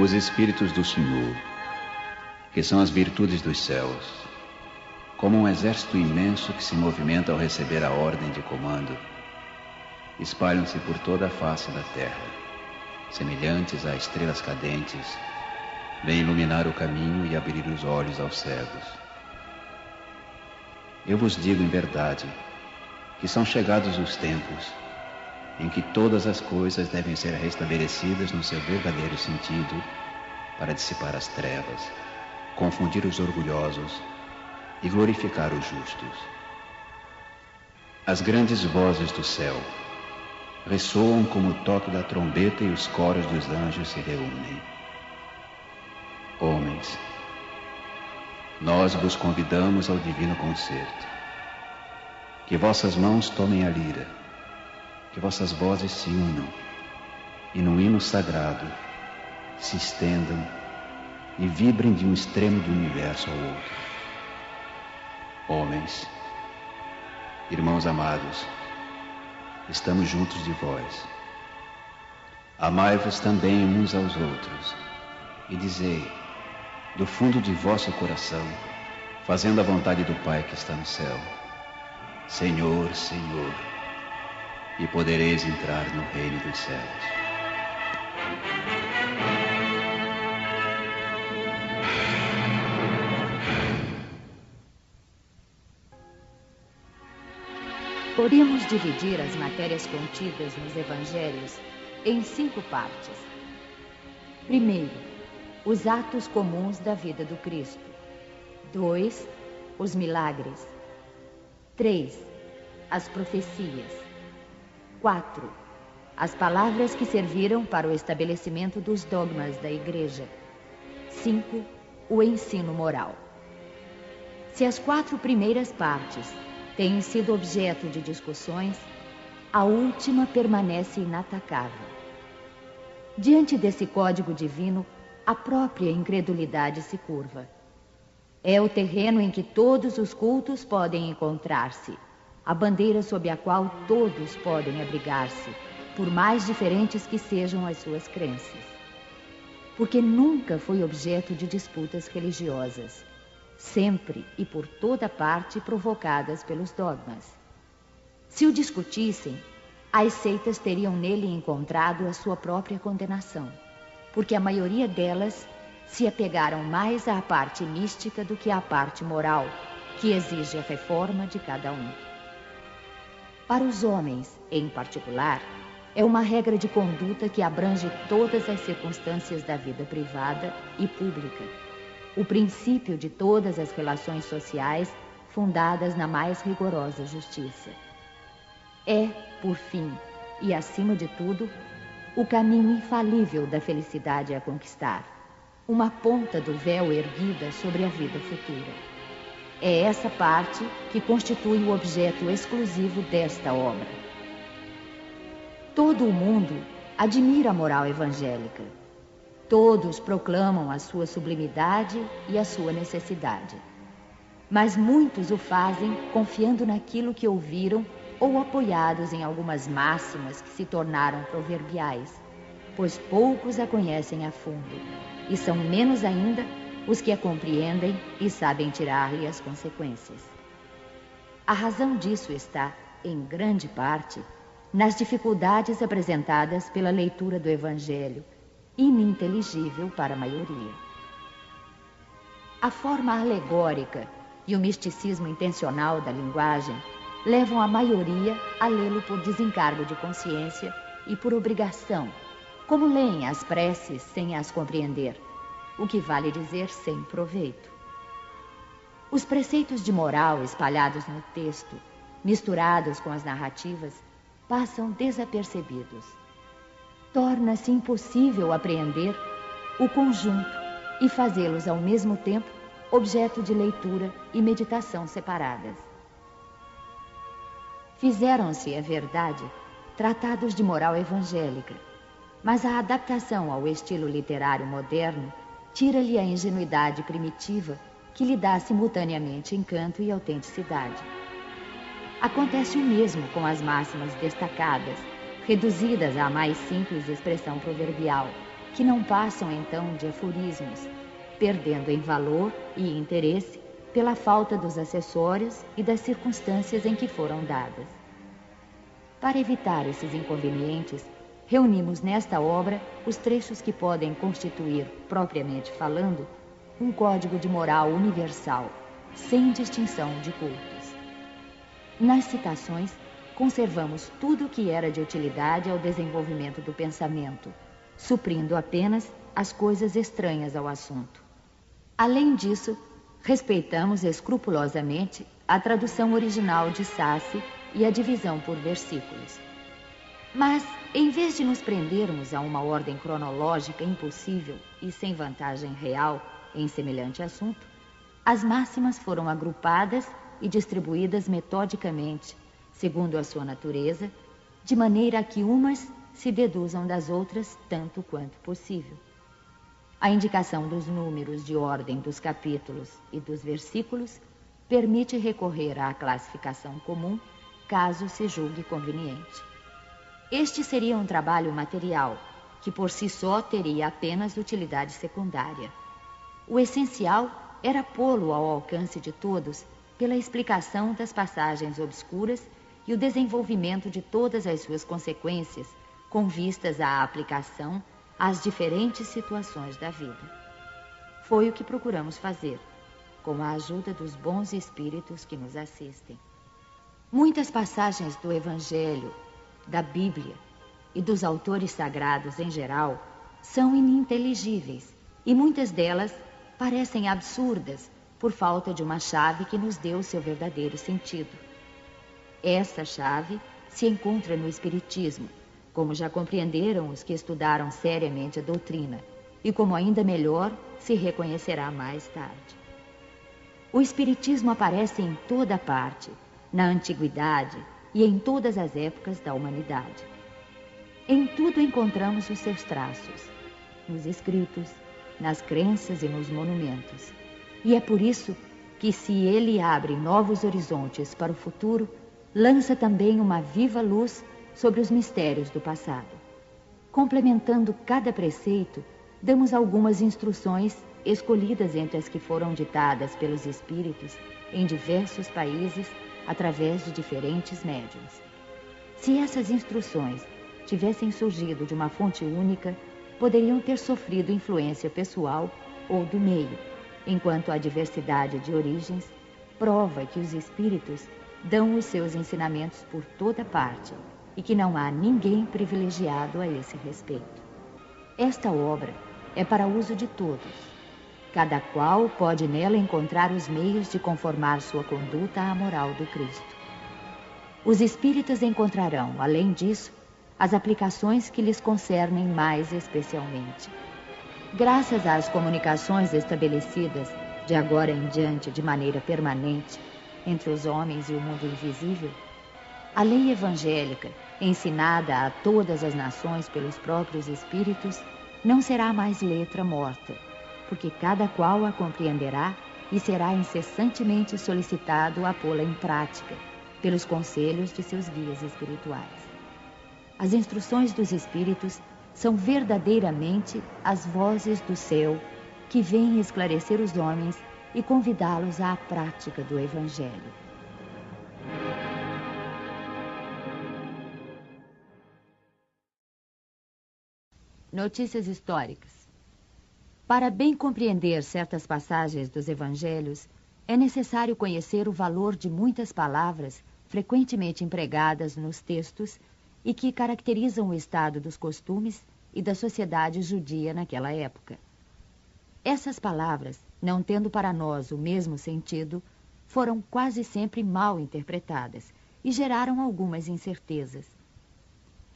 os Espíritos do Senhor, que são as virtudes dos céus, como um exército imenso que se movimenta ao receber a ordem de comando, espalham-se por toda a face da terra, semelhantes a estrelas cadentes, vêm iluminar o caminho e abrir os olhos aos cegos. Eu vos digo em verdade que são chegados os tempos em que todas as coisas devem ser restabelecidas no seu verdadeiro sentido para dissipar as trevas, confundir os orgulhosos e glorificar os justos. As grandes vozes do céu ressoam como o toque da trombeta e os coros dos anjos se reúnem. Homens, nós vos convidamos ao divino concerto. Que vossas mãos tomem a lira, que vossas vozes se unam e num hino sagrado se estendam e vibrem de um extremo do universo ao outro. Homens, irmãos amados, estamos juntos de vós. Amai-vos também uns aos outros e dizei, do fundo de vosso coração, fazendo a vontade do Pai que está no céu: Senhor, Senhor, e podereis entrar no reino dos céus. Podemos dividir as matérias contidas nos evangelhos em 5 partes. Primeiro, os atos comuns da vida do Cristo. 2, os milagres. 3, as profecias. 4, as palavras que serviram para o estabelecimento dos dogmas da Igreja. 5, o ensino moral. Se as 4 primeiras partes têm sido objeto de discussões, a última permanece inatacável. Diante desse código divino, a própria incredulidade se curva. É o terreno em que todos os cultos podem encontrar-se, a bandeira sob a qual todos podem abrigar-se, por mais diferentes que sejam as suas crenças. Porque nunca foi objeto de disputas religiosas, sempre e por toda parte provocadas pelos dogmas. Se o discutissem, as seitas teriam nele encontrado a sua própria condenação, porque a maioria delas se apegaram mais à parte mística do que à parte moral, que exige a reforma de cada um. Para os homens, em particular, é uma regra de conduta que abrange todas as circunstâncias da vida privada e pública, o princípio de todas as relações sociais fundadas na mais rigorosa justiça. É, por fim, e acima de tudo, o caminho infalível da felicidade a conquistar, uma ponta do véu erguida sobre a vida futura. É essa parte que constitui o objeto exclusivo desta obra. Todo o mundo admira a moral evangélica. Todos proclamam a sua sublimidade e a sua necessidade. Mas muitos o fazem confiando naquilo que ouviram ou apoiados em algumas máximas que se tornaram proverbiais, pois poucos a conhecem a fundo, e são menos ainda os que a compreendem e sabem tirar-lhe as consequências. A razão disso está, em grande parte, nas dificuldades apresentadas pela leitura do Evangelho, ininteligível para a maioria. A forma alegórica e o misticismo intencional da linguagem levam a maioria a lê-lo por desencargo de consciência e por obrigação, como leem as preces sem as compreender, o que vale dizer sem proveito. Os preceitos de moral espalhados no texto, misturados com as narrativas, passam desapercebidos. Torna-se impossível apreender o conjunto e fazê-los ao mesmo tempo objeto de leitura e meditação separadas. Fizeram-se, é verdade, tratados de moral evangélica, mas a adaptação ao estilo literário moderno tira-lhe a ingenuidade primitiva que lhe dá simultaneamente encanto e autenticidade. Acontece o mesmo com as máximas destacadas, reduzidas à mais simples expressão proverbial, que não passam então de aforismos, perdendo em valor e interesse pela falta dos acessórios e das circunstâncias em que foram dadas. Para evitar esses inconvenientes, reunimos nesta obra os trechos que podem constituir, propriamente falando, um código de moral universal, sem distinção de cultos. Nas citações, conservamos tudo o que era de utilidade ao desenvolvimento do pensamento, suprindo apenas as coisas estranhas ao assunto. Além disso, respeitamos escrupulosamente a tradução original de Sassi e a divisão por versículos. Mas, em vez de nos prendermos a uma ordem cronológica impossível e sem vantagem real em semelhante assunto, as máximas foram agrupadas e distribuídas metodicamente, segundo a sua natureza, de maneira a que umas se deduzam das outras tanto quanto possível. A indicação dos números de ordem dos capítulos e dos versículos permite recorrer à classificação comum, caso se julgue conveniente. Este seria um trabalho material, que por si só teria apenas utilidade secundária. O essencial era pô-lo ao alcance de todos pela explicação das passagens obscuras e o desenvolvimento de todas as suas consequências, com vistas à aplicação às diferentes situações da vida. Foi o que procuramos fazer, com a ajuda dos bons espíritos que nos assistem. Muitas passagens do Evangelho, da Bíblia e dos autores sagrados em geral são ininteligíveis e muitas delas parecem absurdas por falta de uma chave que nos dê o seu verdadeiro sentido. Essa chave se encontra no Espiritismo, como já compreenderam os que estudaram seriamente a doutrina, e como ainda melhor se reconhecerá mais tarde. O Espiritismo aparece em toda parte, na antiguidade e em todas as épocas da humanidade. Em tudo encontramos os seus traços, nos escritos, nas crenças e nos monumentos. E é por isso que, se ele abre novos horizontes para o futuro, lança também uma viva luz sobre os mistérios do passado. Complementando cada preceito, damos algumas instruções escolhidas entre as que foram ditadas pelos espíritos em diversos países através de diferentes médiuns. Se essas instruções tivessem surgido de uma fonte única, poderiam ter sofrido influência pessoal ou do meio, enquanto a diversidade de origens prova que os espíritos dão os seus ensinamentos por toda parte e que não há ninguém privilegiado a esse respeito. Esta obra é para uso de todos. Cada qual pode nela encontrar os meios de conformar sua conduta à moral do Cristo. Os espíritas encontrarão, além disso, as aplicações que lhes concernem mais especialmente. Graças às comunicações estabelecidas de agora em diante de maneira permanente entre os homens e o mundo invisível, a lei evangélica, ensinada a todas as nações pelos próprios espíritos, não será mais letra morta, porque cada qual a compreenderá e será incessantemente solicitado a pô-la em prática pelos conselhos de seus guias espirituais. As instruções dos espíritos são verdadeiramente as vozes do céu que vêm esclarecer os homens e convidá-los à prática do Evangelho. Notícias históricas. Para bem compreender certas passagens dos Evangelhos, é necessário conhecer o valor de muitas palavras frequentemente empregadas nos textos e que caracterizam o estado dos costumes e da sociedade judia naquela época. Essas palavras, não tendo para nós o mesmo sentido, foram quase sempre mal interpretadas e geraram algumas incertezas.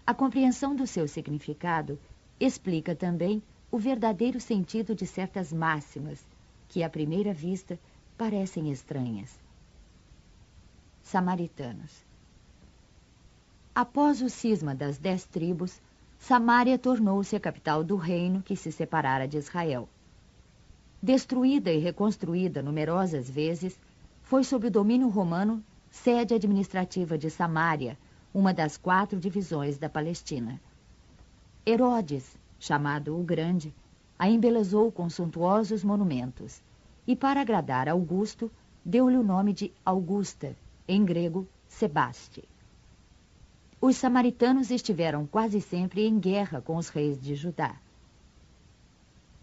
A compreensão do seu significado explica também o verdadeiro sentido de certas máximas que, à primeira vista, parecem estranhas. Samaritanos. Após o cisma das 10 tribos, Samaria tornou-se a capital do reino que se separara de Israel. Destruída e reconstruída numerosas vezes, foi sob o domínio romano sede administrativa de Samaria, uma das 4 divisões da Palestina. Herodes, chamado o Grande, a embelezou com suntuosos monumentos e, para agradar Augusto, deu-lhe o nome de Augusta, em grego, Sebaste. Os samaritanos estiveram quase sempre em guerra com os reis de Judá.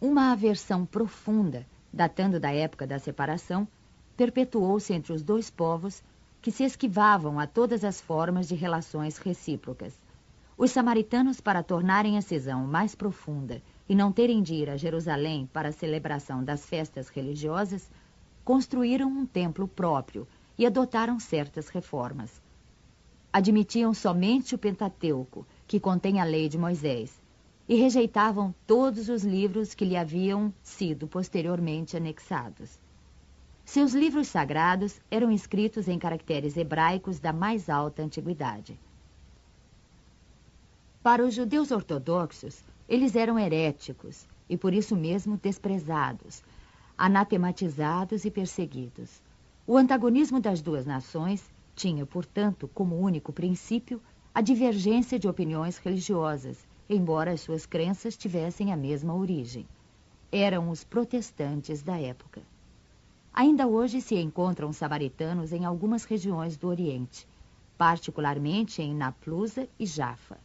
Uma aversão profunda, datando da época da separação, perpetuou-se entre os dois povos que se esquivavam a todas as formas de relações recíprocas. Os samaritanos, para tornarem a cisão mais profunda e não terem de ir a Jerusalém para a celebração das festas religiosas, construíram um templo próprio e adotaram certas reformas. Admitiam somente o Pentateuco, que contém a lei de Moisés, e rejeitavam todos os livros que lhe haviam sido posteriormente anexados. Seus livros sagrados eram escritos em caracteres hebraicos da mais alta antiguidade. Para os judeus ortodoxos, eles eram heréticos e por isso mesmo desprezados, anatematizados e perseguidos. O antagonismo das duas nações tinha, portanto, como único princípio a divergência de opiniões religiosas, embora as suas crenças tivessem a mesma origem. Eram os protestantes da época. Ainda hoje se encontram samaritanos em algumas regiões do Oriente, particularmente em Naplusa e Jafa.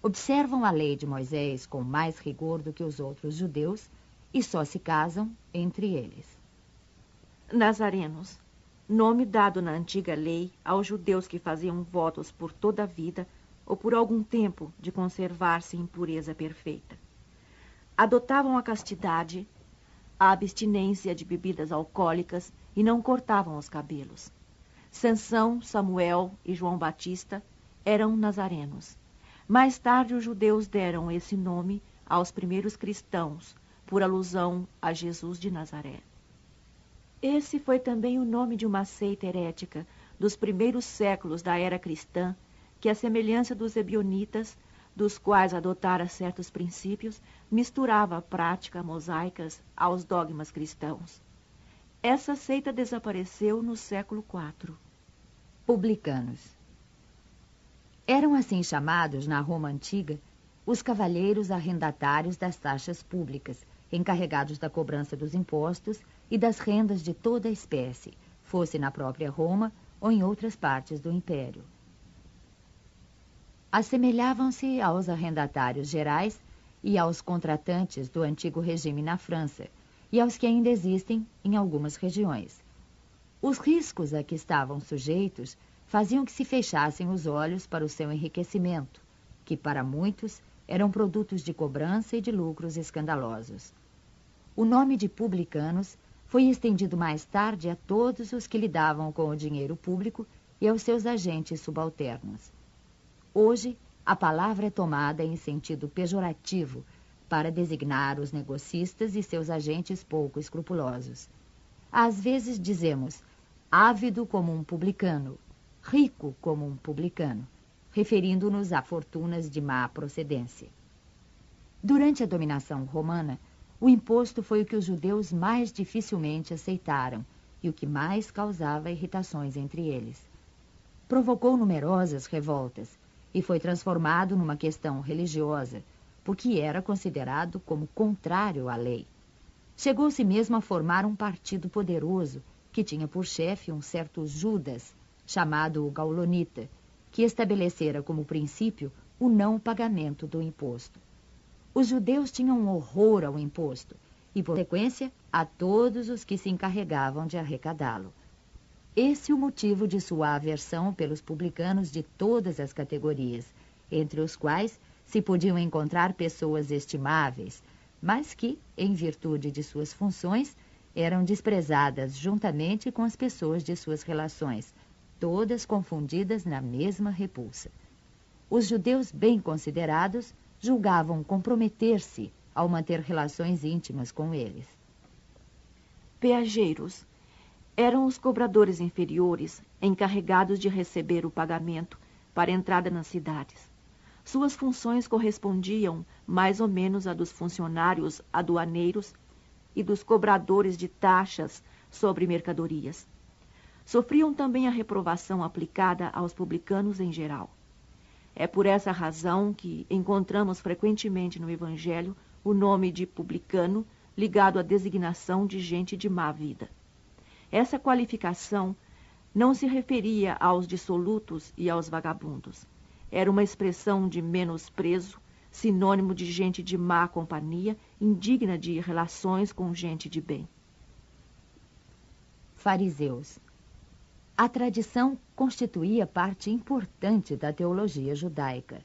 Observam a lei de Moisés com mais rigor do que os outros judeus e só se casam entre eles. Nazarenos, nome dado na antiga lei aos judeus que faziam votos por toda a vida ou por algum tempo de conservar-se em pureza perfeita. Adotavam a castidade, a abstinência de bebidas alcoólicas e não cortavam os cabelos. Sansão, Samuel e João Batista eram nazarenos. Mais tarde, os judeus deram esse nome aos primeiros cristãos, por alusão a Jesus de Nazaré. Esse foi também o nome de uma seita herética dos primeiros séculos da era cristã, que, à semelhança dos ebionitas, dos quais adotara certos princípios, misturava a prática mosaicas aos dogmas cristãos. Essa seita desapareceu no século IV. Publicanos. Eram assim chamados, na Roma antiga, os cavalheiros arrendatários das taxas públicas, encarregados da cobrança dos impostos e das rendas de toda a espécie, fosse na própria Roma ou em outras partes do Império. Assemelhavam-se aos arrendatários gerais e aos contratantes do antigo regime na França e aos que ainda existem em algumas regiões. Os riscos a que estavam sujeitos faziam que se fechassem os olhos para o seu enriquecimento, que para muitos eram produtos de cobrança e de lucros escandalosos. O nome de publicanos foi estendido mais tarde a todos os que lidavam com o dinheiro público e aos seus agentes subalternos. Hoje, a palavra é tomada em sentido pejorativo para designar os negocistas e seus agentes pouco escrupulosos. Às vezes dizemos ávido como um publicano, rico como um publicano, referindo-nos a fortunas de má procedência. Durante a dominação romana, o imposto foi o que os judeus mais dificilmente aceitaram e o que mais causava irritações entre eles. Provocou numerosas revoltas e foi transformado numa questão religiosa, porque era considerado como contrário à lei. Chegou-se mesmo a formar um partido poderoso que tinha por chefe um certo Judas, chamado o Gaulonita, que estabelecera como princípio o não pagamento do imposto. Os judeus tinham um horror ao imposto e, por consequência, a todos os que se encarregavam de arrecadá-lo. Esse é o motivo de sua aversão pelos publicanos de todas as categorias, entre os quais se podiam encontrar pessoas estimáveis, mas que, em virtude de suas funções, eram desprezadas juntamente com as pessoas de suas relações, todas confundidas na mesma repulsa. Os judeus bem considerados julgavam comprometer-se ao manter relações íntimas com eles. Peageiros eram os cobradores inferiores encarregados de receber o pagamento para entrada nas cidades. Suas funções correspondiam mais ou menos a dos funcionários aduaneiros e dos cobradores de taxas sobre mercadorias. Sofriam também a reprovação aplicada aos publicanos em geral. É por essa razão que encontramos frequentemente no Evangelho o nome de publicano ligado à designação de gente de má vida. Essa qualificação não se referia aos dissolutos e aos vagabundos. Era uma expressão de menosprezo, sinônimo de gente de má companhia, indigna de relações com gente de bem. Fariseus. A tradição constituía parte importante da teologia judaica.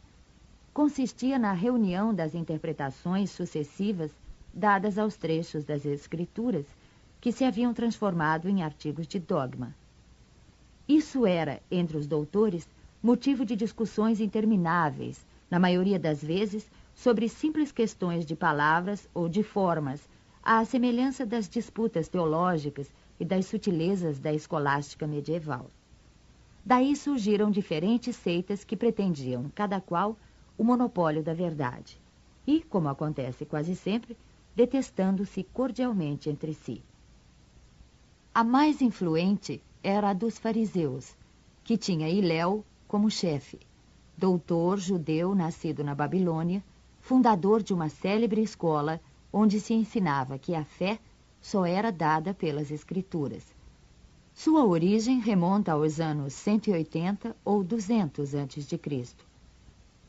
Consistia na reunião das interpretações sucessivas dadas aos trechos das Escrituras que se haviam transformado em artigos de dogma. Isso era, entre os doutores, motivo de discussões intermináveis, na maioria das vezes, sobre simples questões de palavras ou de formas, à semelhança das disputas teológicas e das sutilezas da escolástica medieval. Daí surgiram diferentes seitas que pretendiam, cada qual, o monopólio da verdade, e, como acontece quase sempre, detestando-se cordialmente entre si. A mais influente era a dos fariseus, que tinha Hilel como chefe, doutor judeu nascido na Babilônia, fundador de uma célebre escola onde se ensinava que a fé só era dada pelas Escrituras. Sua origem remonta aos anos 180 ou 200 a.C.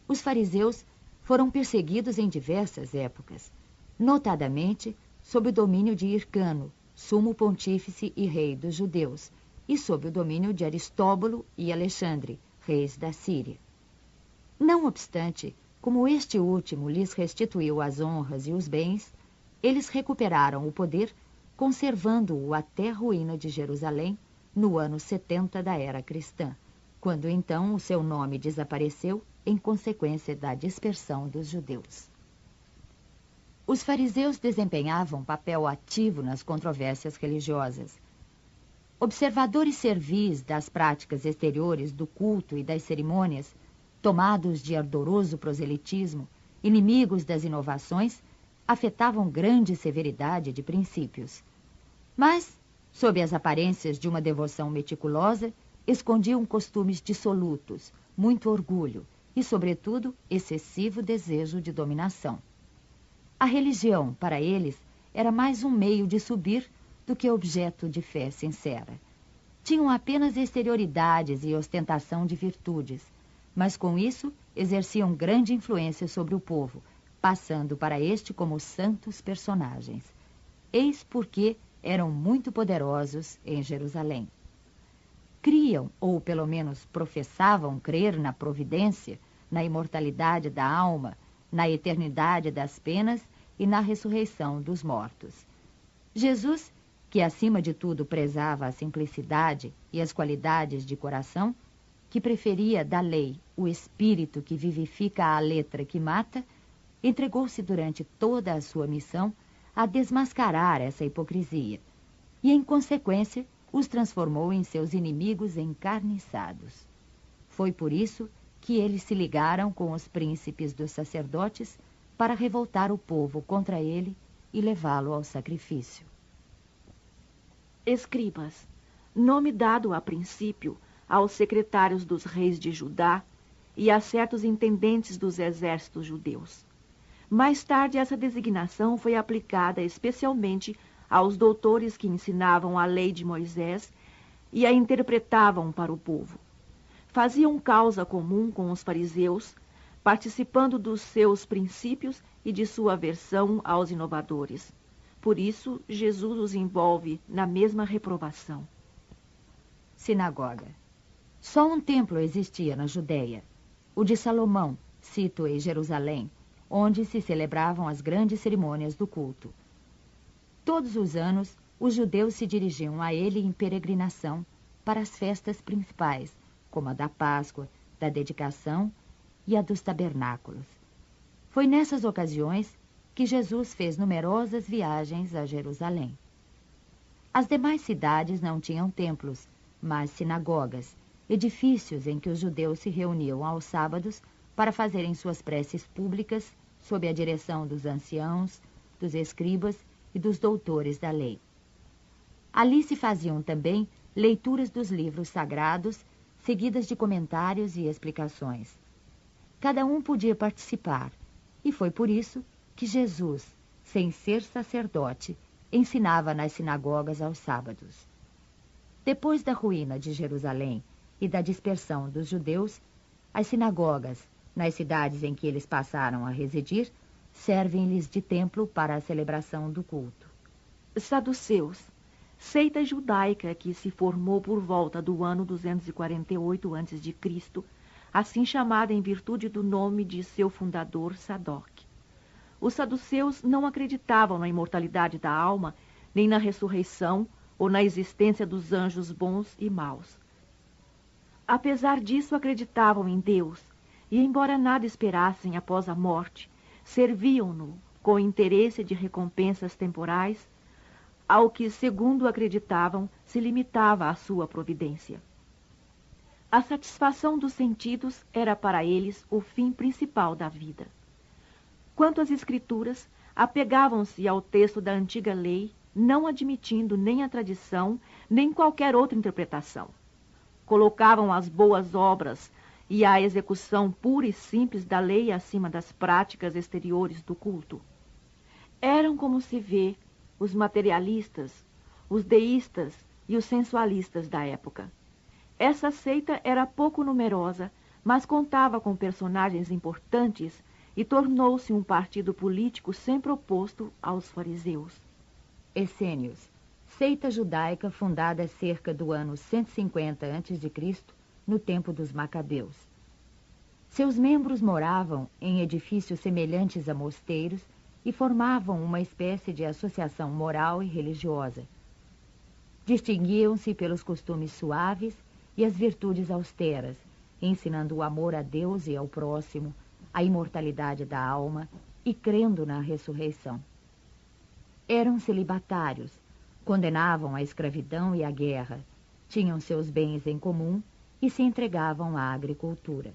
Os fariseus foram perseguidos em diversas épocas, notadamente sob o domínio de Hircano, sumo pontífice e rei dos judeus, e sob o domínio de Aristóbulo e Alexandre, reis da Síria. Não obstante, como este último lhes restituiu as honras e os bens, eles recuperaram o poder, conservando-o até a ruína de Jerusalém, no ano 70 da era cristã, quando então o seu nome desapareceu em consequência da dispersão dos judeus. Os fariseus desempenhavam papel ativo nas controvérsias religiosas. Observadores servis das práticas exteriores do culto e das cerimônias, tomados de ardoroso proselitismo, inimigos das inovações, afetavam grande severidade de princípios. Mas, sob as aparências de uma devoção meticulosa, escondiam costumes dissolutos, muito orgulho e, sobretudo, excessivo desejo de dominação. A religião, para eles, era mais um meio de subir do que objeto de fé sincera. Tinham apenas exterioridades e ostentação de virtudes, mas com isso exerciam grande influência sobre o povo, passando para este como santos personagens. Eis porque eram muito poderosos em Jerusalém. Criam, ou pelo menos professavam crer na providência, na imortalidade da alma, na eternidade das penas e na ressurreição dos mortos. Jesus, que acima de tudo prezava a simplicidade e as qualidades de coração, que preferia da lei o espírito que vivifica à letra que mata, entregou-se durante toda a sua missão a desmascarar essa hipocrisia e, em consequência, os transformou em seus inimigos encarniçados. Foi por isso que eles se ligaram com os príncipes dos sacerdotes para revoltar o povo contra ele e levá-lo ao sacrifício. Escribas, nome dado a princípio aos secretários dos reis de Judá e a certos intendentes dos exércitos judeus. Mais tarde, essa designação foi aplicada especialmente aos doutores que ensinavam a lei de Moisés e a interpretavam para o povo. Faziam causa comum com os fariseus, participando dos seus princípios e de sua aversão aos inovadores. Por isso, Jesus os envolve na mesma reprovação. Sinagoga. Só um templo existia na Judéia, o de Salomão, sito em Jerusalém, onde se celebravam as grandes cerimônias do culto. Todos os anos, os judeus se dirigiam a ele em peregrinação para as festas principais, como a da Páscoa, da Dedicação e a dos Tabernáculos. Foi nessas ocasiões que Jesus fez numerosas viagens a Jerusalém. As demais cidades não tinham templos, mas sinagogas, edifícios em que os judeus se reuniam aos sábados para fazerem suas preces públicas sob a direção dos anciãos, dos escribas e dos doutores da lei. Ali se faziam também leituras dos livros sagrados, seguidas de comentários e explicações. cada um podia participar, e foi por isso que Jesus, sem ser sacerdote, ensinava nas sinagogas aos sábados. Depois da ruína de Jerusalém e da dispersão dos judeus, as sinagogas, nas cidades em que eles passaram a residir, servem-lhes de templo para a celebração do culto. Saduceus, seita judaica que se formou por volta do ano 248 a.C., assim chamada em virtude do nome de seu fundador, Sadoc. Os saduceus não acreditavam na imortalidade da alma, nem na ressurreição ou na existência dos anjos bons e maus. Apesar disso, acreditavam em Deus, e embora nada esperassem após a morte, serviam-no com interesse de recompensas temporais, ao que, segundo acreditavam, se limitava a sua providência. A satisfação dos sentidos era para eles o fim principal da vida. Quanto às Escrituras, apegavam-se ao texto da antiga lei, não admitindo nem a tradição, nem qualquer outra interpretação. Colocavam as boas obras e a execução pura e simples da lei acima das práticas exteriores do culto. Eram, como se vê, os materialistas, os deístas e os sensualistas da época. Essa seita era pouco numerosa, mas contava com personagens importantes e tornou-se um partido político sempre oposto aos fariseus. Essênios, seita judaica fundada cerca do ano 150 a.C., no tempo dos Macabeus. Seus membros moravam em edifícios semelhantes a mosteiros e formavam uma espécie de associação moral e religiosa. Distinguiam-se pelos costumes suaves e as virtudes austeras, ensinando o amor a Deus e ao próximo, a imortalidade da alma e crendo na ressurreição. Eram celibatários, condenavam a escravidão e a guerra, tinham seus bens em comum e se entregavam à agricultura.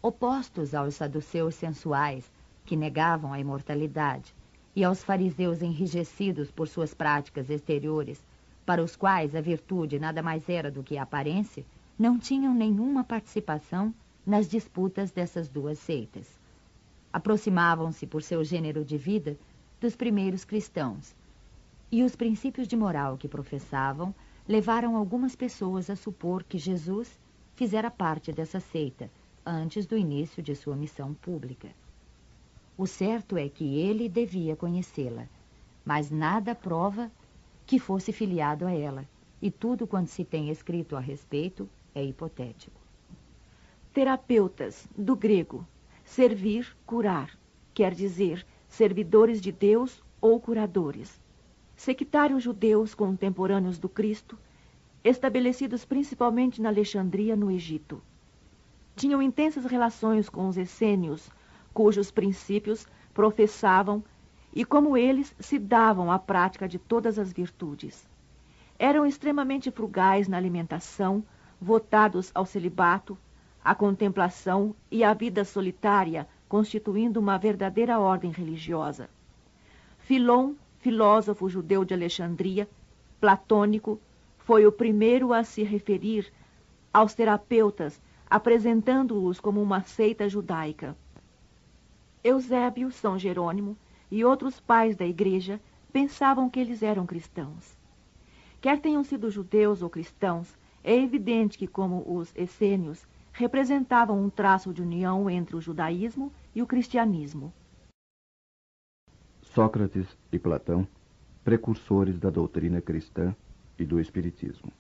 Opostos aos saduceus sensuais, que negavam a imortalidade, e aos fariseus enrijecidos por suas práticas exteriores, para os quais a virtude nada mais era do que a aparência, não tinham nenhuma participação nas disputas dessas duas seitas. Aproximavam-se por seu gênero de vida dos primeiros cristãos, e os princípios de moral que professavam levaram algumas pessoas a supor que Jesus fizera parte dessa seita antes do início de sua missão pública. O certo é que ele devia conhecê-la, mas nada prova que fosse filiado a ela, e tudo quanto se tem escrito a respeito é hipotético. Terapeutas, do grego, servir, curar, quer dizer, servidores de Deus ou curadores. Sectários judeus contemporâneos do Cristo, estabelecidos principalmente na Alexandria, no Egito. Tinham intensas relações com os essênios, cujos princípios professavam e, como eles, se davam à prática de todas as virtudes. Eram extremamente frugais na alimentação, votados ao celibato, à contemplação e à vida solitária, constituindo uma verdadeira ordem religiosa. Filon, filósofo judeu de Alexandria, platônico, foi o primeiro a se referir aos terapeutas, apresentando-os como uma seita judaica. Eusébio, São Jerônimo e outros pais da igreja pensavam que eles eram cristãos. Quer tenham sido judeus ou cristãos, é evidente que, como os essênios, representavam um traço de união entre o judaísmo e o cristianismo. Sócrates e Platão, precursores da doutrina cristã e do espiritismo.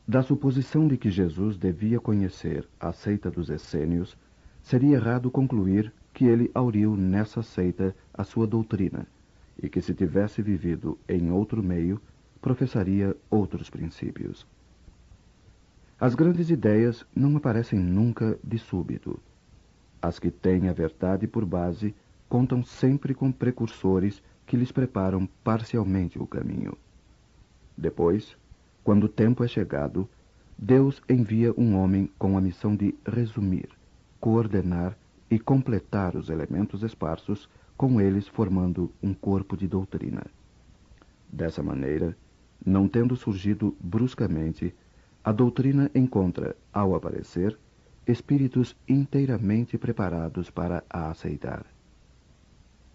Da suposição de que Jesus devia conhecer a seita dos essênios, seria errado concluir que ele auriu nessa seita a sua doutrina, e que se tivesse vivido em outro meio, professaria outros princípios. As grandes ideias não aparecem nunca de súbito. As que têm a verdade por base contam sempre com precursores que lhes preparam parcialmente o caminho. Depois, quando o tempo é chegado, Deus envia um homem com a missão de resumir, coordenar e completar os elementos esparsos, com eles formando um corpo de doutrina. Dessa maneira, não tendo surgido bruscamente, a doutrina encontra, ao aparecer, espíritos inteiramente preparados para a aceitar.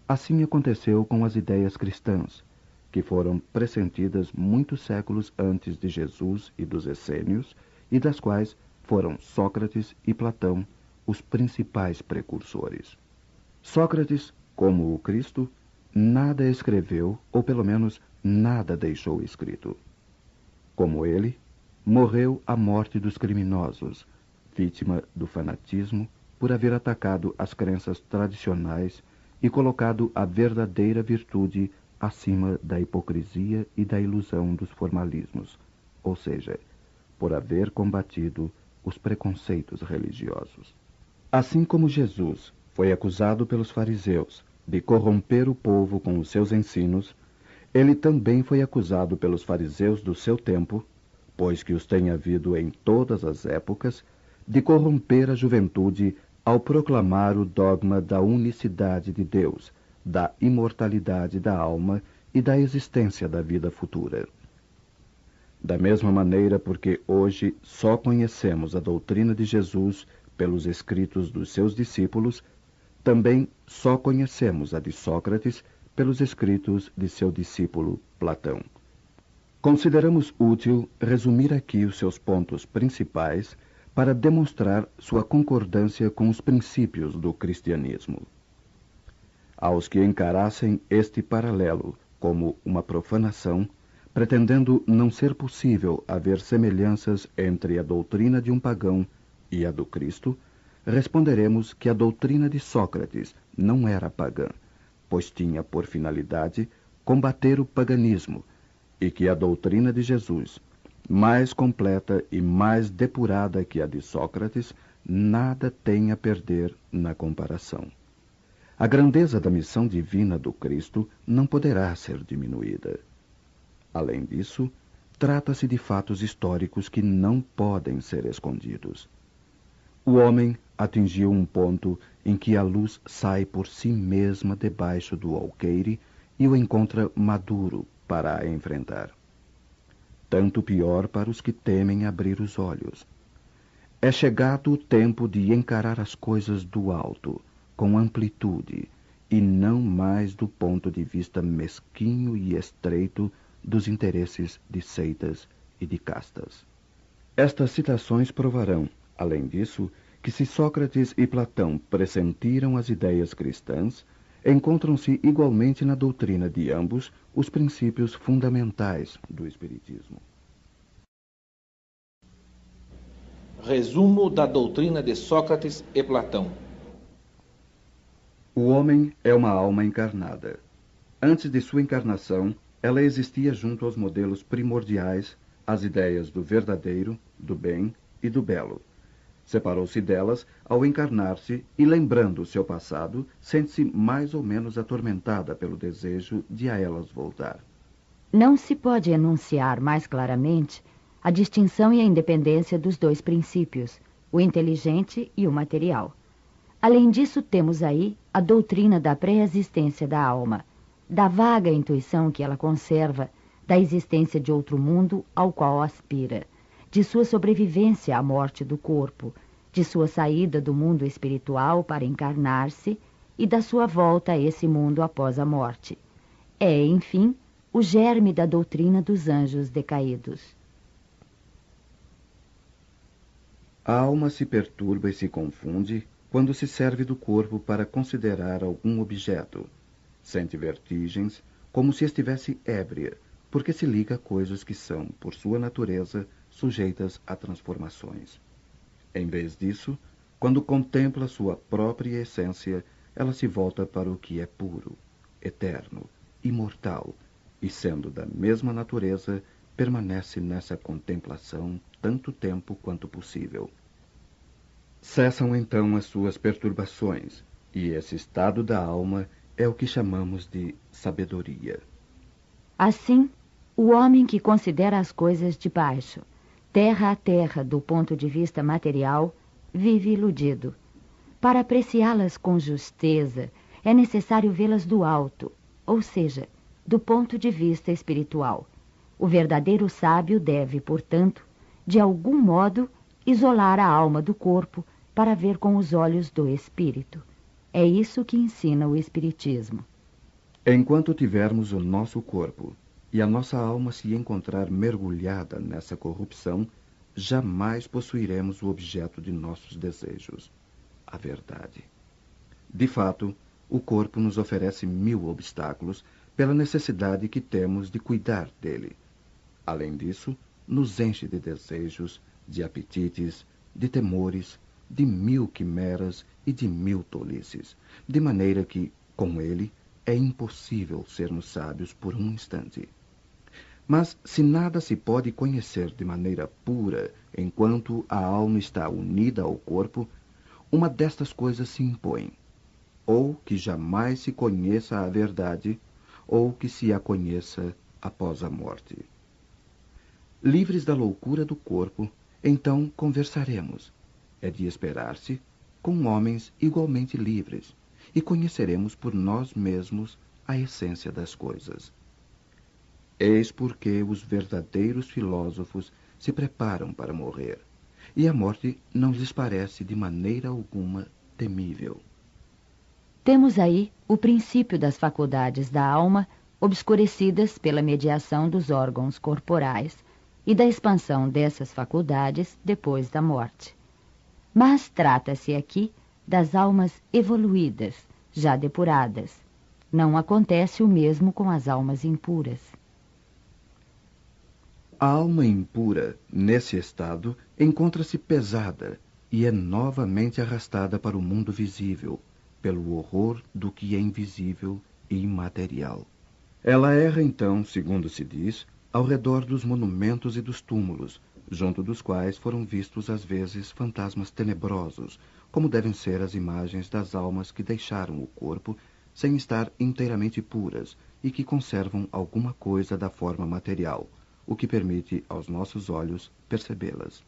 Assim aconteceu com as ideias cristãs, que foram pressentidas muitos séculos antes de Jesus e dos essênios, e das quais foram Sócrates e Platão os principais precursores. Sócrates, como o Cristo, nada escreveu, ou pelo menos nada deixou escrito. Como ele, morreu a morte dos criminosos, vítima do fanatismo por haver atacado as crenças tradicionais e colocado a verdadeira virtude acima da hipocrisia e da ilusão dos formalismos, ou seja, por haver combatido os preconceitos religiosos. Assim como Jesus foi acusado pelos fariseus de corromper o povo com os seus ensinos, ele também foi acusado pelos fariseus do seu tempo, pois que os tem havido em todas as épocas, de corromper a juventude ao proclamar o dogma da unicidade de Deus, da imortalidade da alma e da existência da vida futura. Da mesma maneira, porque hoje só conhecemos a doutrina de Jesus pelos escritos dos seus discípulos, também só conhecemos a de Sócrates pelos escritos de seu discípulo Platão. Consideramos útil resumir aqui os seus pontos principais para demonstrar sua concordância com os princípios do cristianismo. Aos que encarassem este paralelo como uma profanação, pretendendo não ser possível haver semelhanças entre a doutrina de um pagão e a do Cristo, responderemos que a doutrina de Sócrates não era pagã, pois tinha por finalidade combater o paganismo, e que a doutrina de Jesus, mais completa e mais depurada que a de Sócrates, nada tem a perder na comparação. A grandeza da missão divina do Cristo não poderá ser diminuída. Além disso, trata-se de fatos históricos que não podem ser escondidos. O homem atingiu um ponto em que a luz sai por si mesma debaixo do alqueire e o encontra maduro para a enfrentar. Tanto pior para os que temem abrir os olhos. É chegado o tempo de encarar as coisas do alto, com amplitude, e não mais do ponto de vista mesquinho e estreito dos interesses de seitas e de castas. Estas citações provarão, além disso, que se Sócrates e Platão pressentiram as ideias cristãs, encontram-se igualmente na doutrina de ambos os princípios fundamentais do Espiritismo. Resumo da doutrina de Sócrates e Platão. O homem é uma alma encarnada. Antes de sua encarnação, ela existia junto aos modelos primordiais, às ideias do verdadeiro, do bem e do belo. Separou-se delas ao encarnar-se e, lembrando o seu passado, sente-se mais ou menos atormentada pelo desejo de a elas voltar. Não se pode enunciar mais claramente a distinção e a independência dos dois princípios, o inteligente e o material. Além disso, temos aí a doutrina da pré-existência da alma, da vaga intuição que ela conserva, da existência de outro mundo ao qual aspira, de sua sobrevivência à morte do corpo, de sua saída do mundo espiritual para encarnar-se e da sua volta a esse mundo após a morte. É, enfim, o germe da doutrina dos anjos decaídos. A alma se perturba e se confunde quando se serve do corpo para considerar algum objeto. Sente vertigens, como se estivesse ébria, porque se liga a coisas que são, por sua natureza, sujeitas a transformações. Em vez disso, quando contempla sua própria essência, ela se volta para o que é puro, eterno, imortal, e sendo da mesma natureza, permanece nessa contemplação tanto tempo quanto possível. Cessam então as suas perturbações, e esse estado da alma é o que chamamos de sabedoria. Assim, o homem que considera as coisas de baixo, terra a terra do ponto de vista material, vive iludido. Para apreciá-las com justeza, é necessário vê-las do alto, ou seja, do ponto de vista espiritual. O verdadeiro sábio deve, portanto, de algum modo, isolar a alma do corpo para ver com os olhos do espírito. É isso que ensina o Espiritismo. Enquanto tivermos o nosso corpo e a nossa alma se encontrar mergulhada nessa corrupção, jamais possuiremos o objeto de nossos desejos, a verdade. De fato, o corpo nos oferece 1000 obstáculos pela necessidade que temos de cuidar dele. Além disso, nos enche de desejos, de apetites, de temores, de 1000 quimeras e de 1000 tolices, de maneira que, com ele, é impossível sermos sábios por um instante. Mas se nada se pode conhecer de maneira pura enquanto a alma está unida ao corpo, uma destas coisas se impõe: ou que jamais se conheça a verdade, ou que se a conheça após a morte. Livres da loucura do corpo, então conversaremos. É de esperar-se, com homens igualmente livres, e conheceremos por nós mesmos a essência das coisas. Eis porque os verdadeiros filósofos se preparam para morrer, e a morte não lhes parece de maneira alguma temível. Temos aí o princípio das faculdades da alma obscurecidas pela mediação dos órgãos corporais e da expansão dessas faculdades depois da morte. Mas trata-se aqui das almas evoluídas, já depuradas. Não acontece o mesmo com as almas impuras. A alma impura, nesse estado, encontra-se pesada e é novamente arrastada para o mundo visível, pelo horror do que é invisível e imaterial. Ela erra, então, segundo se diz, ao redor dos monumentos e dos túmulos, junto dos quais foram vistos às vezes fantasmas tenebrosos, como devem ser as imagens das almas que deixaram o corpo sem estar inteiramente puras e que conservam alguma coisa da forma material, o que permite aos nossos olhos percebê-las.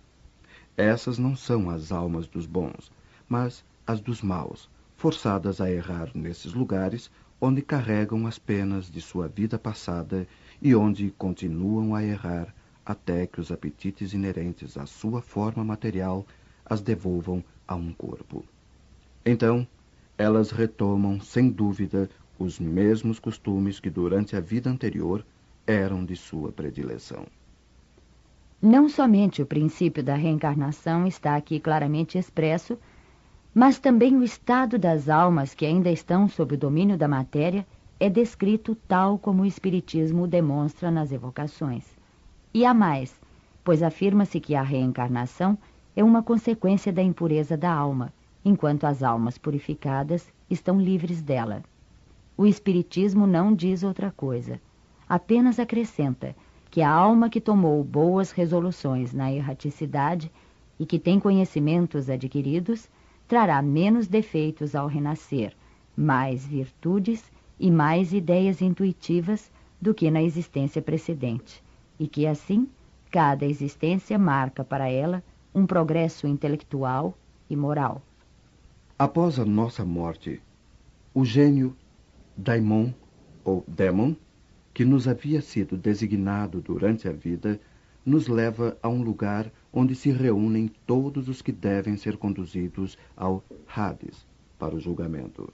Essas não são as almas dos bons, mas as dos maus, forçadas a errar nesses lugares onde carregam as penas de sua vida passada e onde continuam a errar até que os apetites inerentes à sua forma material as devolvam a um corpo. Então, elas retomam, sem dúvida, os mesmos costumes que durante a vida anterior eram de sua predileção. Não somente o princípio da reencarnação está aqui claramente expresso, mas também o estado das almas que ainda estão sob o domínio da matéria é descrito tal como o Espiritismo o demonstra nas evocações. E há mais, pois afirma-se que a reencarnação é uma consequência da impureza da alma, enquanto as almas purificadas estão livres dela. O Espiritismo não diz outra coisa. Apenas acrescenta que a alma que tomou boas resoluções na erraticidade e que tem conhecimentos adquiridos trará menos defeitos ao renascer, mais virtudes e mais ideias intuitivas do que na existência precedente, e que assim cada existência marca para ela um progresso intelectual e moral. Após a nossa morte, o gênio daimon ou démon, que nos havia sido designado durante a vida, nos leva a um lugar onde se reúnem todos os que devem ser conduzidos ao Hades, para o julgamento.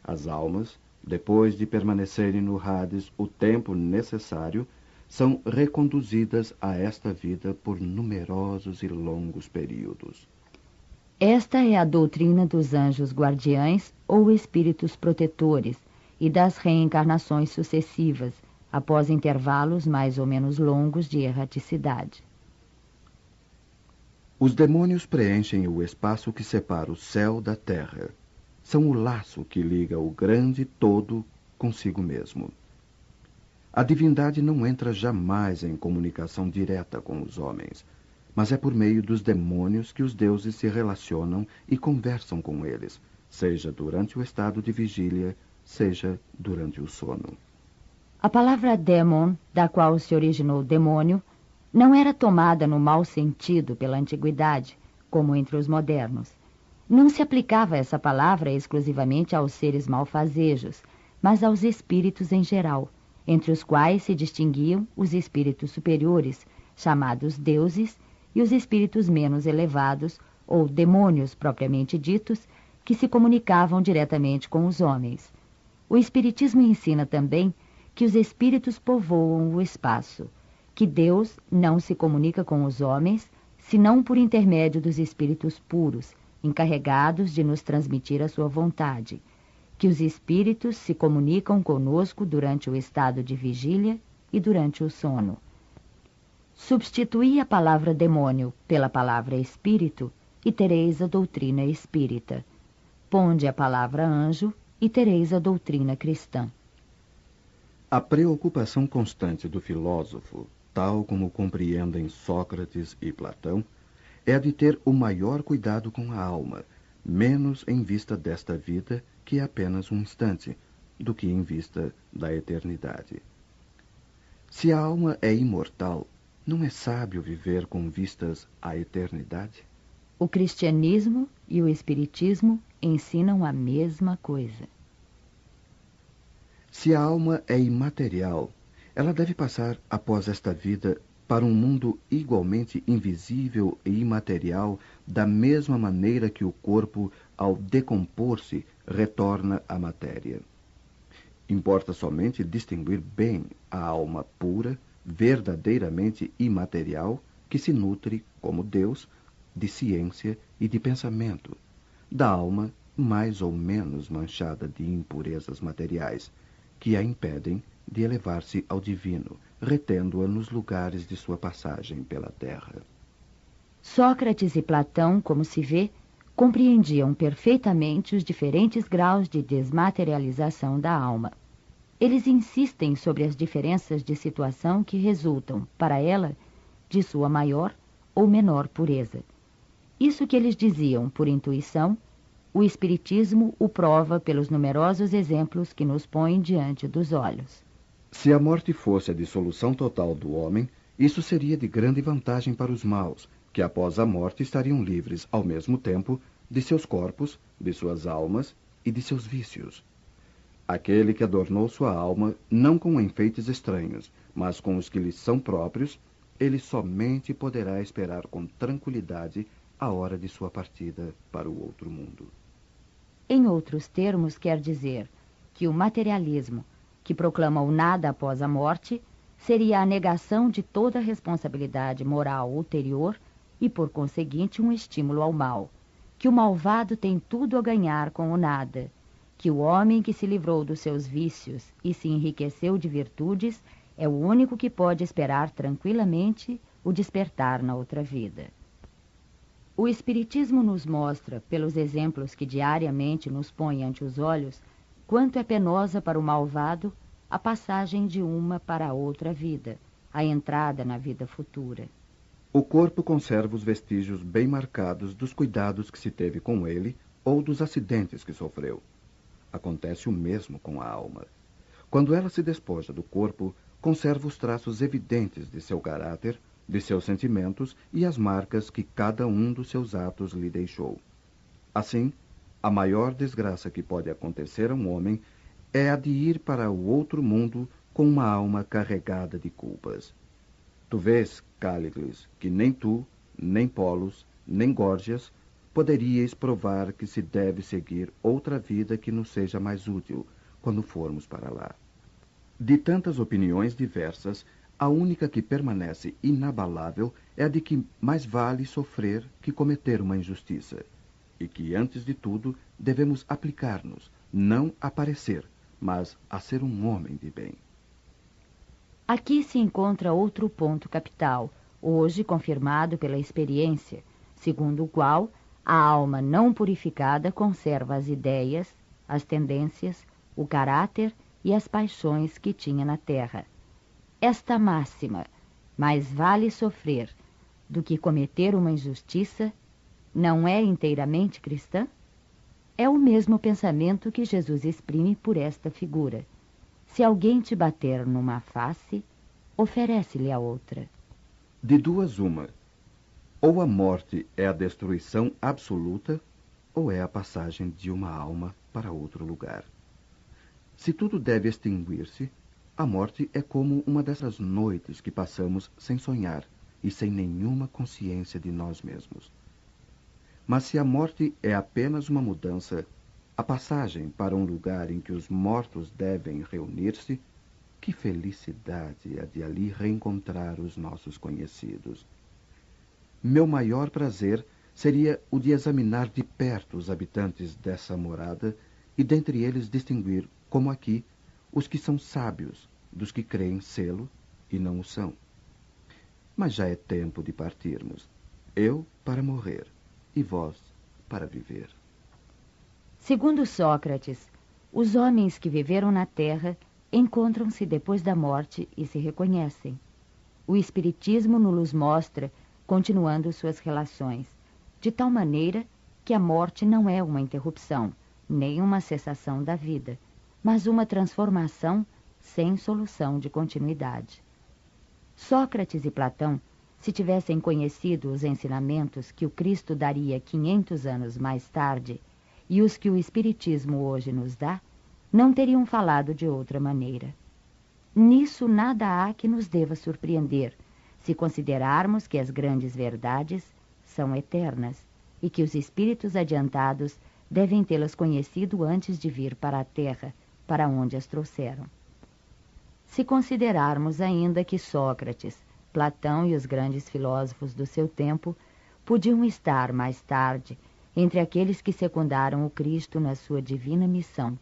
As almas, depois de permanecerem no Hades o tempo necessário, são reconduzidas a esta vida por numerosos e longos períodos. Esta é a doutrina dos anjos guardiães ou espíritos protetores e das reencarnações sucessivas, após intervalos mais ou menos longos de erraticidade. Os demônios preenchem o espaço que separa o céu da terra. São o laço que liga o grande todo consigo mesmo. A divindade não entra jamais em comunicação direta com os homens, mas é por meio dos demônios que os deuses se relacionam e conversam com eles, seja durante o estado de vigília, seja durante o sono. A palavra démon, da qual se originou demônio, não era tomada no mau sentido pela antiguidade, como entre os modernos. Não se aplicava essa palavra exclusivamente aos seres malfazejos, mas aos espíritos em geral, entre os quais se distinguiam os espíritos superiores, chamados deuses, e os espíritos menos elevados, ou demônios propriamente ditos, que se comunicavam diretamente com os homens. O Espiritismo ensina também que os espíritos povoam o espaço, que Deus não se comunica com os homens, senão por intermédio dos espíritos puros, encarregados de nos transmitir a sua vontade, que os espíritos se comunicam conosco durante o estado de vigília e durante o sono. Substituí a palavra demônio pela palavra espírito e tereis a doutrina espírita. Ponde a palavra anjo e tereis a doutrina cristã. A preocupação constante do filósofo, tal como compreendem Sócrates e Platão, é a de ter o maior cuidado com a alma, menos em vista desta vida, que é apenas um instante, do que em vista da eternidade. Se a alma é imortal, não é sábio viver com vistas à eternidade? O cristianismo e o espiritismo ensinam a mesma coisa. Se a alma é imaterial, ela deve passar, após esta vida, para um mundo igualmente invisível e imaterial, da mesma maneira que o corpo, ao decompor-se, retorna à matéria. Importa somente distinguir bem a alma pura, verdadeiramente imaterial, que se nutre, como Deus, de ciência e de pensamento, da alma mais ou menos manchada de impurezas materiais, que a impedem de elevar-se ao divino, retendo-a nos lugares de sua passagem pela terra. Sócrates e Platão, como se vê, compreendiam perfeitamente os diferentes graus de desmaterialização da alma. Eles insistem sobre as diferenças de situação que resultam, para ela, de sua maior ou menor pureza. Isso que eles diziam por intuição, o Espiritismo o prova pelos numerosos exemplos que nos põe diante dos olhos. Se a morte fosse a dissolução total do homem, isso seria de grande vantagem para os maus, que após a morte estariam livres, ao mesmo tempo, de seus corpos, de suas almas e de seus vícios. Aquele que adornou sua alma, não com enfeites estranhos, mas com os que lhe são próprios, ele somente poderá esperar com tranquilidade a hora de sua partida para o outro mundo. Em outros termos, quer dizer que o materialismo, que proclama o nada após a morte, seria a negação de toda responsabilidade moral ulterior e, por conseguinte, um estímulo ao mal, que o malvado tem tudo a ganhar com o nada, que o homem que se livrou dos seus vícios e se enriqueceu de virtudes é o único que pode esperar tranquilamente o despertar na outra vida. O Espiritismo nos mostra, pelos exemplos que diariamente nos põe ante os olhos, quanto é penosa para o malvado a passagem de uma para a outra vida, a entrada na vida futura. O corpo conserva os vestígios bem marcados dos cuidados que se teve com ele ou dos acidentes que sofreu. Acontece o mesmo com a alma. Quando ela se despoja do corpo, conserva os traços evidentes de seu caráter, de seus sentimentos e as marcas que cada um dos seus atos lhe deixou. Assim, a maior desgraça que pode acontecer a um homem é a de ir para o outro mundo com uma alma carregada de culpas. Tu vês, Cállicles, que nem tu, nem Polos, nem Górgias poderíeis provar que se deve seguir outra vida que nos seja mais útil quando formos para lá. De tantas opiniões diversas, a única que permanece inabalável é a de que mais vale sofrer que cometer uma injustiça, e que, antes de tudo, devemos aplicar-nos, não a parecer, mas a ser um homem de bem. Aqui se encontra outro ponto capital, hoje confirmado pela experiência, segundo o qual a alma não purificada conserva as ideias, as tendências, o caráter e as paixões que tinha na terra. Esta máxima, mais vale sofrer do que cometer uma injustiça, não é inteiramente cristã? É o mesmo pensamento que Jesus exprime por esta figura. Se alguém te bater numa face, oferece-lhe a outra. De duas uma, ou a morte é a destruição absoluta, ou é a passagem de uma alma para outro lugar. Se tudo deve extinguir-se, a morte é como uma dessas noites que passamos sem sonhar e sem nenhuma consciência de nós mesmos. Mas se a morte é apenas uma mudança, a passagem para um lugar em que os mortos devem reunir-se, que felicidade a de ali reencontrar os nossos conhecidos. Meu maior prazer seria o de examinar de perto os habitantes dessa morada e dentre eles distinguir, como aqui, os que são sábios dos que creem sê-lo e não o são. Mas já é tempo de partirmos. Eu para morrer e vós para viver. Segundo Sócrates, os homens que viveram na Terra encontram-se depois da morte e se reconhecem. O Espiritismo nos mostra continuando suas relações, de tal maneira que a morte não é uma interrupção, nem uma cessação da vida, mas uma transformação sem solução de continuidade. Sócrates e Platão, se tivessem conhecido os ensinamentos que o Cristo daria 500 anos mais tarde e os que o Espiritismo hoje nos dá, não teriam falado de outra maneira. Nisso nada há que nos deva surpreender, se considerarmos que as grandes verdades são eternas e que os espíritos adiantados devem tê-las conhecido antes de vir para a Terra, para onde as trouxeram. Se considerarmos ainda que Sócrates, Platão e os grandes filósofos do seu tempo podiam estar, mais tarde, entre aqueles que secundaram o Cristo na sua divina missão,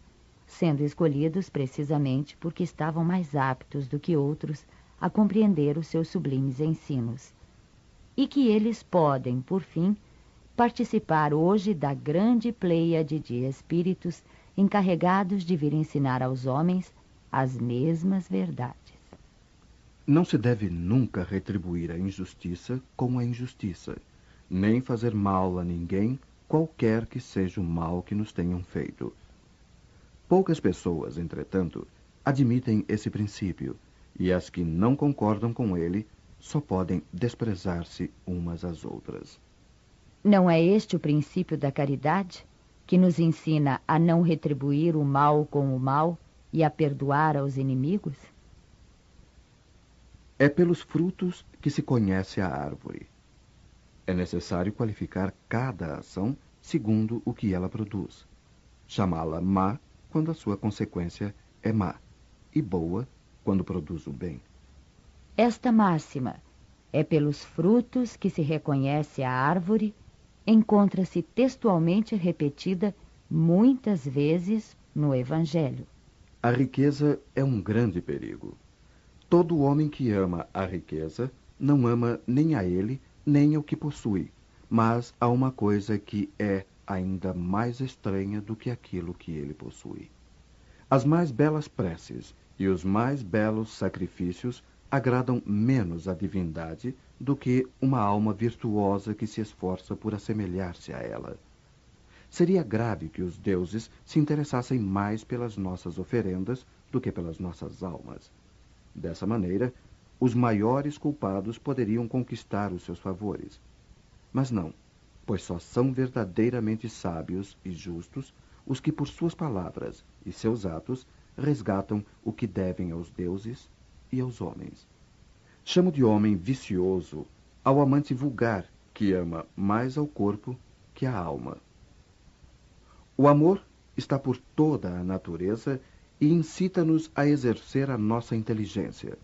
sendo escolhidos precisamente porque estavam mais aptos do que outros a compreender os seus sublimes ensinos, e que eles podem, por fim, participar hoje da grande pleiade de espíritos encarregados de vir ensinar aos homens as mesmas verdades. Não se deve nunca retribuir a injustiça com a injustiça, nem fazer mal a ninguém, qualquer que seja o mal que nos tenham feito. Poucas pessoas, entretanto, admitem esse princípio, e as que não concordam com ele só podem desprezar-se umas às outras. Não é este o princípio da caridade, que nos ensina a não retribuir o mal com o mal e a perdoar aos inimigos? É pelos frutos que se conhece a árvore. É necessário qualificar cada ação segundo o que ela produz. Chamá-la má quando a sua consequência é má, e boa quando produz o bem. Esta máxima, é pelos frutos que se reconhece a árvore, encontra-se textualmente repetida muitas vezes no Evangelho. A riqueza é um grande perigo. Todo homem que ama a riqueza não ama nem a ele, nem ao que possui, mas a uma coisa que é ainda mais estranha do que aquilo que ele possui. As mais belas preces e os mais belos sacrifícios agradam menos à divindade do que uma alma virtuosa que se esforça por assemelhar-se a ela. Seria grave que os deuses se interessassem mais pelas nossas oferendas do que pelas nossas almas. Dessa maneira, os maiores culpados poderiam conquistar os seus favores. Mas não, pois só são verdadeiramente sábios e justos os que por suas palavras e seus atos resgatam o que devem aos deuses e aos homens. Chamo de homem vicioso ao amante vulgar que ama mais ao corpo que à alma. O amor está por toda a natureza e incita-nos a exercer a nossa inteligência.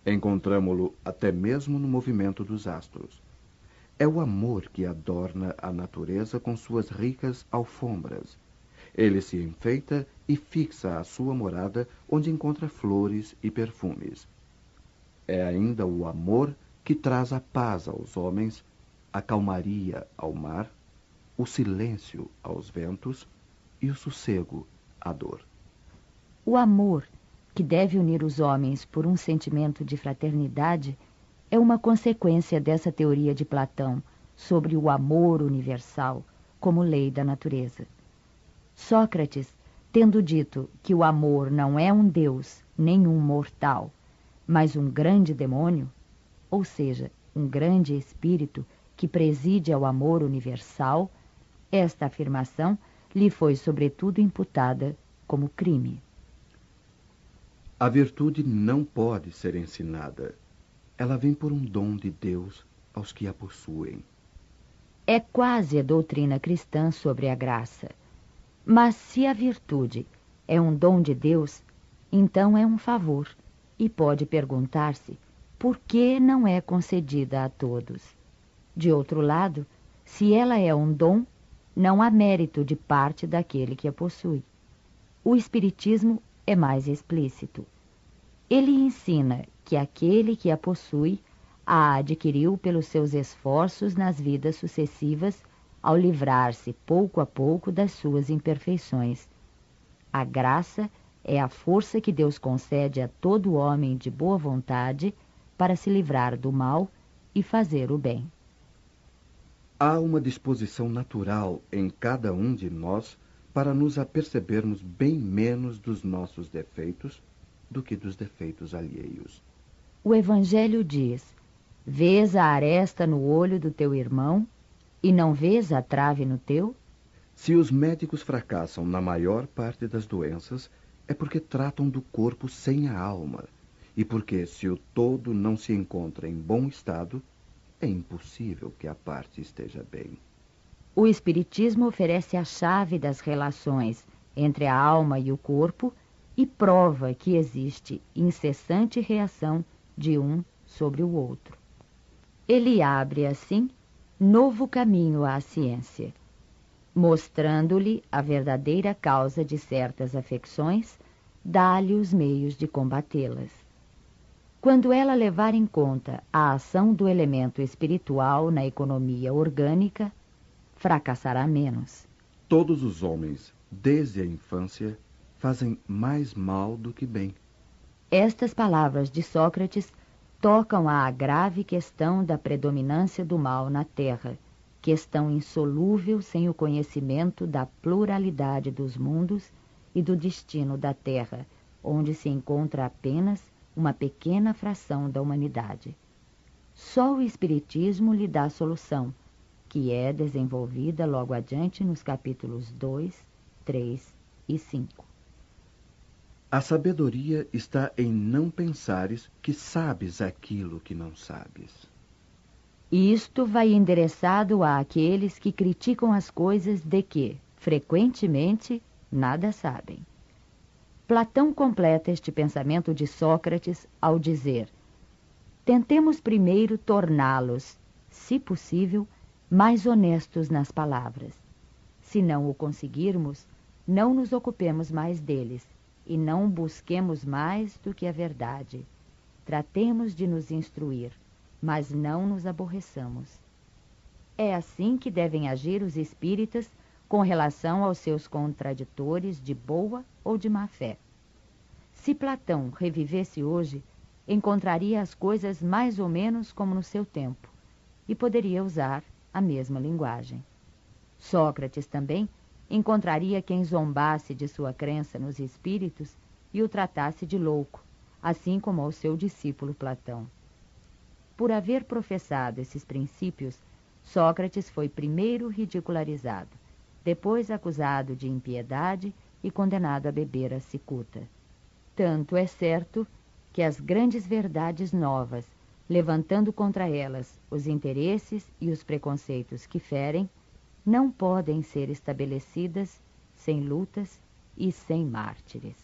Encontramo-lo até mesmo no movimento dos astros. É o amor que adorna a natureza com suas ricas alfombras. Ele se enfeita e fixa a sua morada onde encontra flores e perfumes. É ainda o amor que traz a paz aos homens, a calmaria ao mar, o silêncio aos ventos e o sossego à dor. O amor, que deve unir os homens por um sentimento de fraternidade, é uma consequência dessa teoria de Platão sobre o amor universal como lei da natureza. Sócrates, tendo dito que o amor não é um deus nem um mortal, mas um grande demônio, ou seja, um grande espírito que preside ao amor universal, esta afirmação lhe foi sobretudo imputada como crime. A virtude não pode ser ensinada. Ela vem por um dom de Deus aos que a possuem. É quase a doutrina cristã sobre a graça. Mas se a virtude é um dom de Deus, então é um favor, e pode perguntar-se por que não é concedida a todos. De outro lado, se ela é um dom, não há mérito de parte daquele que a possui. O Espiritismo é mais explícito. Ele ensina que aquele que a possui a adquiriu pelos seus esforços nas vidas sucessivas, ao livrar-se pouco a pouco das suas imperfeições. A graça é a força que Deus concede a todo homem de boa vontade para se livrar do mal e fazer o bem. Há uma disposição natural em cada um de nós para nos apercebermos bem menos dos nossos defeitos do que dos defeitos alheios. O Evangelho diz: vês a aresta no olho do teu irmão e não vês a trave no teu? Se os médicos fracassam na maior parte das doenças, é porque tratam do corpo sem a alma, e porque, se o todo não se encontra em bom estado, é impossível que a parte esteja bem. O Espiritismo oferece a chave das relações entre a alma e o corpo e prova que existe incessante reação de um sobre o outro. Ele abre, assim, novo caminho à ciência, mostrando-lhe a verdadeira causa de certas afecções, dá-lhe os meios de combatê-las. Quando ela levar em conta a ação do elemento espiritual na economia orgânica, fracassará menos. Todos os homens, desde a infância, fazem mais mal do que bem. Estas palavras de Sócrates tocam à grave questão da predominância do mal na Terra, questão insolúvel sem o conhecimento da pluralidade dos mundos e do destino da Terra, onde se encontra apenas uma pequena fração da humanidade. Só o Espiritismo lhe dá solução, que é desenvolvida logo adiante nos capítulos 2, 3 e 5. A sabedoria está em não pensares que sabes aquilo que não sabes. Isto vai endereçado àqueles que criticam as coisas de que, frequentemente, nada sabem. Platão completa este pensamento de Sócrates ao dizer: tentemos primeiro torná-los, se possível, mais honestos nas palavras. Se não o conseguirmos, não nos ocupemos mais deles e não busquemos mais do que a verdade. Tratemos de nos instruir, mas não nos aborreçamos. É assim que devem agir os espíritas com relação aos seus contraditores de boa ou de má fé. Se Platão revivesse hoje, encontraria as coisas mais ou menos como no seu tempo e poderia usar a mesma linguagem. Sócrates também encontraria quem zombasse de sua crença nos espíritos e o tratasse de louco, assim como ao seu discípulo Platão. Por haver professado esses princípios, Sócrates foi primeiro ridicularizado, depois acusado de impiedade e condenado a beber a cicuta. Tanto é certo que as grandes verdades novas, levantando contra elas os interesses e os preconceitos que ferem, não podem ser estabelecidas sem lutas e sem mártires.